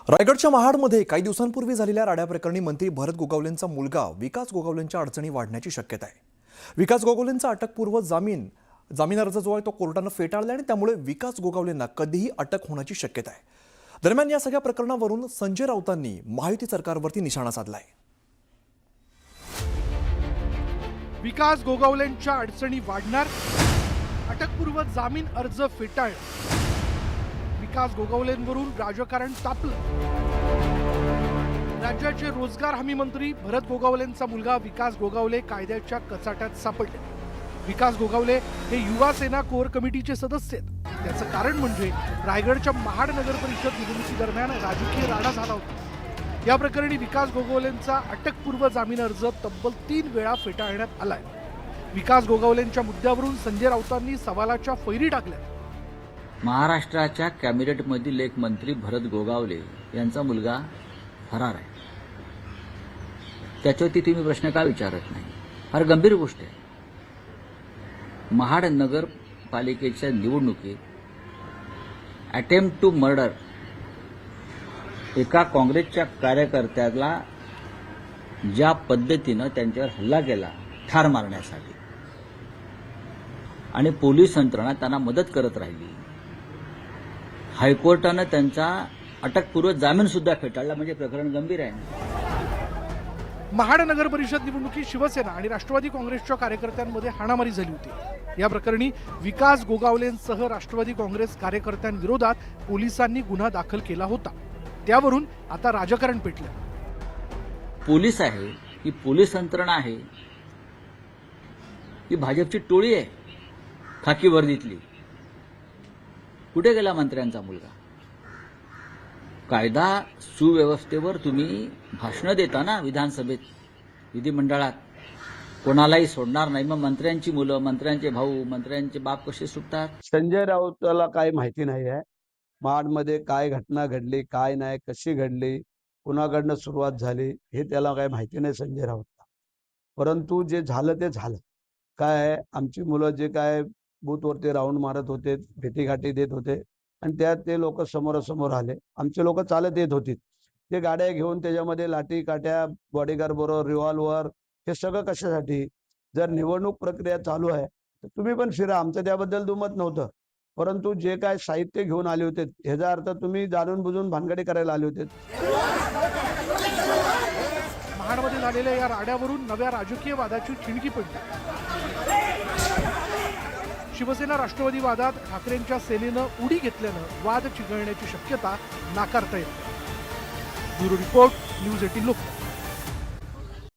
रायगडच्या महाडमध्ये काही दिवसांपूर्वी झालेल्या राड्याप्रकरणी मंत्री भरत गोगावलेंचा मुलगा विकास गोगावलेंच्या अडचणी वाढण्याची शक्यता आहे। विकास गोगावलेंचा अटकपूर्व जामीन अर्ज जो आहे तो कोर्टानं फेटाळला आणि त्यामुळे विकास गोगावलेंना कधीही अटक होण्याची शक्यता आहे। दरम्यान या सगळ्या प्रकरणावरून संजय राऊतांनी महायुती सरकारवरती निशाणा साधलाय। विकास गोगावलेंच्या अडचणी वाढणार, अटकपूर्व जामीन अर्ज फेटाळ, विकास गोगावलेंवरून राजकारण तापलं। राज्याचे रोजगार हमी मंत्री भरत गोगावलेंचा मुलगा विकास गोगावले कायद्याच्या कचाट्यात सापडले। विकास गोगावले हे युवा सेना कोर कमिटीचे सदस्य आहेत। त्याचं कारण म्हणजे रायगडच्या महाड नगर परिषद निवडणुकीदरम्यान राजकीय राडा झाला होता। या प्रकरणी विकास गोगावलेंचा अटकपूर्व जामीन अर्ज तब्बल 3 वेळा फेटाळण्यात आलाय। विकास गोगावलेंच्या मुद्द्यावरून संजय राऊतांनी सवालाच्या फैरी टाकल्या। महाराष्ट्राच्या कॅबिनेटमधील एक मंत्री भरत गोगावले यांचा मुलगा फरार आहे। त्याच्यावरती तुम्ही प्रश्न का विचारत नाही? फार गंभीर गोष्ट आहे। महाड नगरपालिकेच्या निवडणुकीत अटेम्प्ट टू मर्डर एका काँग्रेसच्या कार्यकर्त्याला ज्या पद्धतीनं त्यांच्यावर हल्ला केला ठार मारण्यासाठी आणि पोलीस यंत्रणा त्यांना मदत करत राहिली, हायकोर्टानं त्यांचा अटकपूर्व जामीन सुद्धा फेटाळला, म्हणजे प्रकरण गंभीर आहे। महाड नगर परिषद निवडणुकीत शिवसेना आणि राष्ट्रवादी काँग्रेसच्या कार्यकर्त्यांमध्ये हाणामारी झाली होती। या प्रकरणी विकास गोगावलेंसह राष्ट्रवादी काँग्रेस कार्यकर्त्यांविरोधात पोलिसांनी गुन्हा दाखल केला होता। त्यावरून आता राजकारण पेटलं। पोलीस आहे ही पोलीस यंत्रणा आहे ही भाजपची टोळी आहे खाकी वर्दीतली। कुठे गेला मंत्र्यांचा मुलगा? कायदा सुव्यवस्थेवर तुम्ही भाषणं देता ना विधानसभेत, विधिमंडळात, कोणालाही सोडणार नाही। मग मंत्र्यांची मुलं, मंत्र्यांचे भाऊ, मंत्र्यांचे बाप कसे सुटतात? संजय राऊताला काही माहिती नाही आहे महाडमध्ये काय घटना घडली, काय नाही, कशी घडली, कुणाकडनं सुरुवात झाली हे त्याला काही माहिती नाही संजय राऊतला। परंतु जे झालं ते झालं। काय आहे, आमची मुलं जे काय बूथवरती राऊंड मारत होते, भेटीगाठी देत होते आणि त्यात ते लोक समोरासमोर आले। आमचे लोक चालत येत होते, ते गाड्या घेऊन त्याच्यामध्ये लाठी काट्या, बॉडीगार्ड बरोबर रिव्हॉल्वर, हे सगळं कशासाठी? जर निवडणूक प्रक्रिया चालू आहे तर तुम्ही पण फिरा, आमचं त्याबद्दल दुमत नव्हतं। परंतु जे काय साहित्य घेऊन आले होते ह्याचा अर्थ तुम्ही जाणून बुजून भानगडी करायला आले होते। महाडमध्ये झालेल्या या राड्यावरून नव्या राजकीय वादाची ठिणगी पडली। शिवसेना राष्ट्रवादी वादात ठाकरेंच्या सेनेनं उडी घेतल्यानं वाद चिघळण्याची शक्यता नाकारता येत नाही। Bureau report, news 18 Lokmat.